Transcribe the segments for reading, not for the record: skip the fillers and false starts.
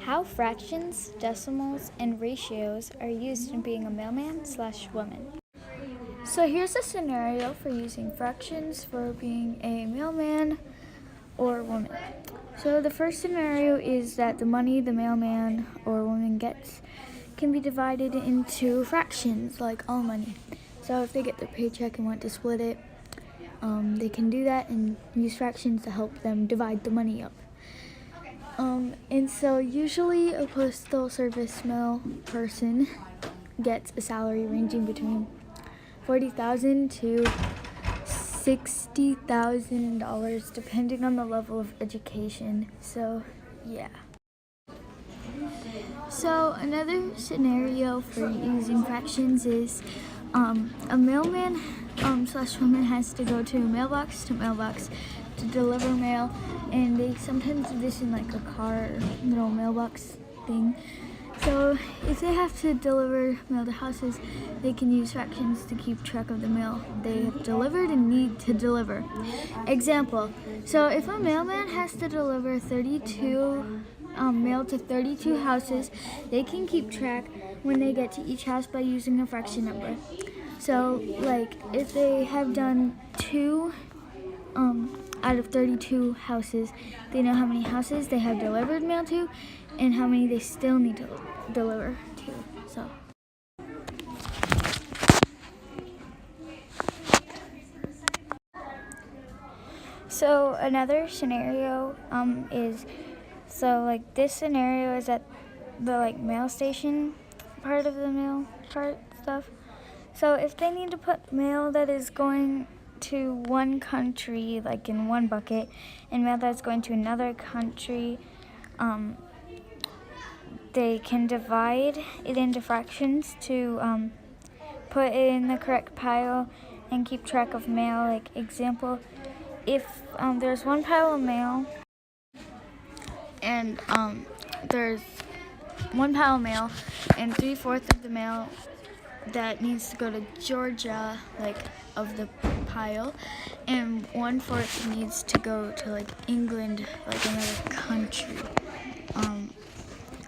How fractions, decimals, and ratios are used in being a mailman/woman. So here's a scenario for using fractions for being a mailman or woman. So the first scenario is that the money the mailman or woman gets can be divided into fractions, like all money. So if they get their paycheck and want to split it, they can do that and use fractions to help them divide the money up. And so usually a postal service mail person gets a salary ranging between $40,000 to $60,000 depending on the level of education. So yeah. So another scenario for using fractions is a mailman slash woman has to go to mailbox to deliver mail, and they sometimes do this in like a car little mailbox thing. So if they have to deliver mail to houses, they can use fractions to keep track of the mail they have delivered and need to deliver. Example, so if a mailman has to deliver 32 mail to 32 houses, they can keep track when they get to each house by using a fraction number. So like if they have done 2 out of 32 houses, they know how many houses they have delivered mail to and how many they still need to deliver to. So another scenario is, so like this scenario is at the like mail station part of the mail cart stuff. So if they need to put mail that is going to one country, like in one bucket, and mail that's going to another country, they can divide it into fractions to put it in the correct pile and keep track of mail. Like example, if there's one pile of mail and there's one pile of mail and 3/4 of the mail that needs to go to Georgia, like of the pile, and 1/4 needs to go to like England, like another country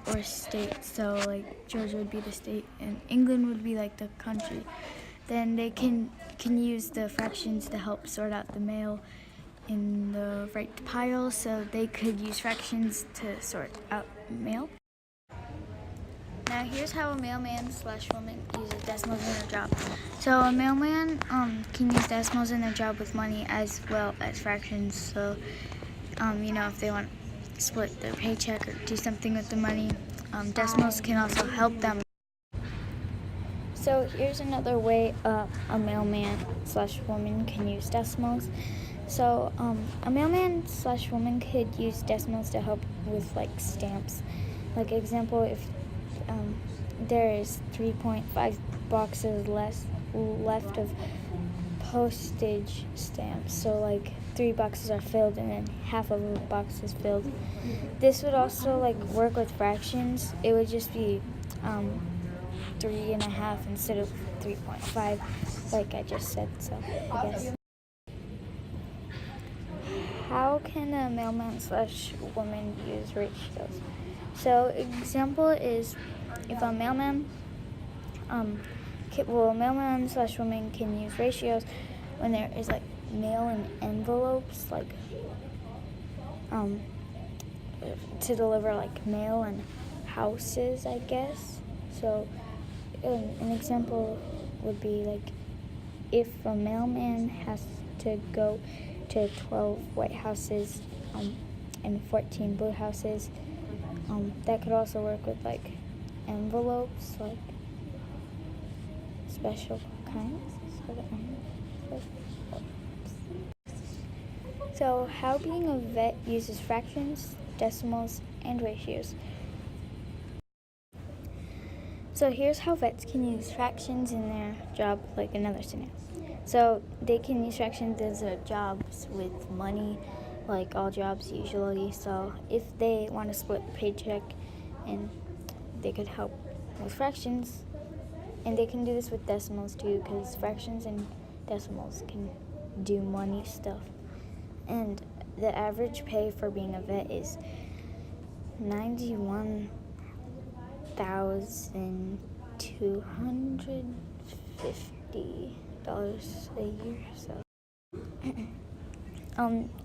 or state. So like Georgia would be the state and England would be like the country. Then they can use the fractions to help sort out the mail in the right pile, so they could use fractions to sort out mail. Now here's how a mailman/woman uses decimals in their job. So a mailman can use decimals in their job with money as well as fractions. So if they want to split their paycheck or do something with the money, decimals can also help them. So here's another way a mailman/woman can use decimals. So a mailman/woman could use decimals to help with like stamps. Like example, if there is 3.5 boxes left of postage stamps, so like 3 boxes are filled and then half of a box is filled. This would also like work with fractions. It would just be 3.5 instead of 3.5, like I just said. So I guess. How can a mailman/woman use ratios? So example is if a mailman, mailman/woman can use ratios when there is like mail in envelopes, like to deliver like mail and houses, I guess. So an example would be like if a mailman has to go to 12 white houses and 14 blue houses, that could also work with like envelopes, like special kinds. So how being a vet uses fractions, decimals, and ratios. So here's how vets can use fractions in their job, like another scenario. So they can use fractions as their jobs with money, like all jobs usually. So if they want to split paycheck, and they could help with fractions, and they can do this with decimals too, because fractions and decimals can do money stuff. And the average pay for being a vet is $91,250 a year. So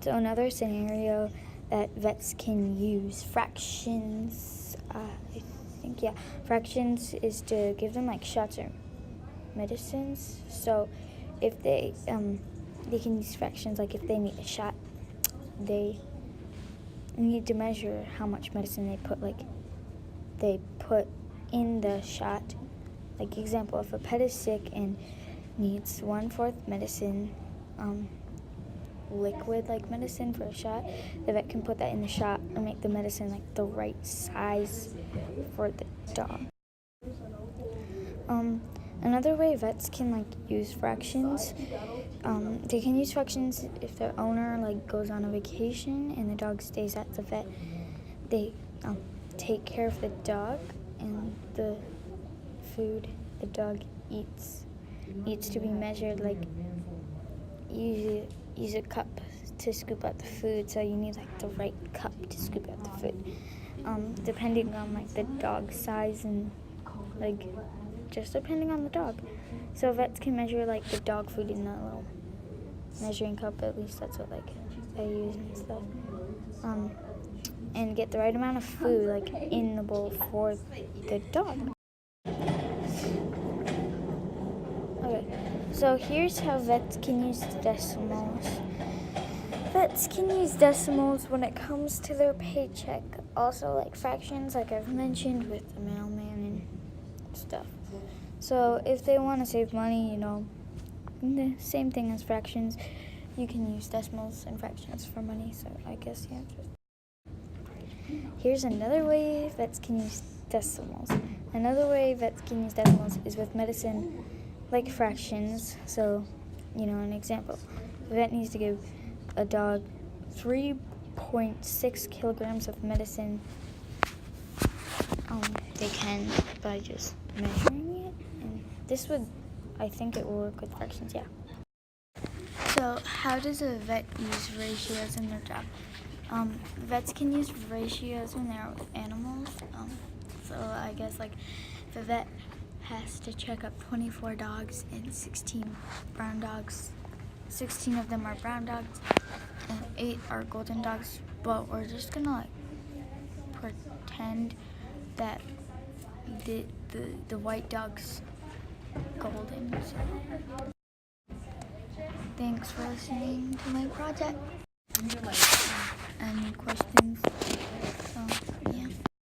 another scenario that vets can use fractions, fractions is to give them like shots or medicines. So if they can use fractions, like if they need a shot, they need to measure how much medicine they put in the shot. Like example, if a pet is sick and needs 1/4 medicine, liquid like medicine for a shot, the vet can put that in the shot and make the medicine like the right size for the dog. Another way vets can like use fractions, they can use fractions if their owner like goes on a vacation and the dog stays at the vet. They take care of the dog, and the food the dog eats needs to be measured. Like use a cup to scoop out the food, so you need like the right cup to scoop out the food, depending on like the dog's size and like just depending on the dog. So vets can measure like the dog food in that little measuring cup, at least that's what like they use and stuff, and get the right amount of food like in the bowl for the dog. Okay, so here's how vets can use decimals. Vets can use decimals when it comes to their paycheck. Also like fractions, like I've mentioned with the mailman and stuff. So if they want to save money, the same thing as fractions, you can use decimals and fractions for money. So I guess Here's another way vets can use decimals. Another way vets can use decimals is with medicine, like fractions. So, an example, the vet needs to give a dog 3.6 kilograms of medicine. They can by just measuring it, and I think it will work with fractions, yeah. So how does a vet use ratios in their job? Vets can use ratios when they're with animals. So I guess like if a vet has to check up 24 dogs and 16 brown dogs, 16 of them are brown dogs and 8 are golden dogs, but we're just gonna pretend that the white dog's golden. So thanks for listening to my project. Any questions?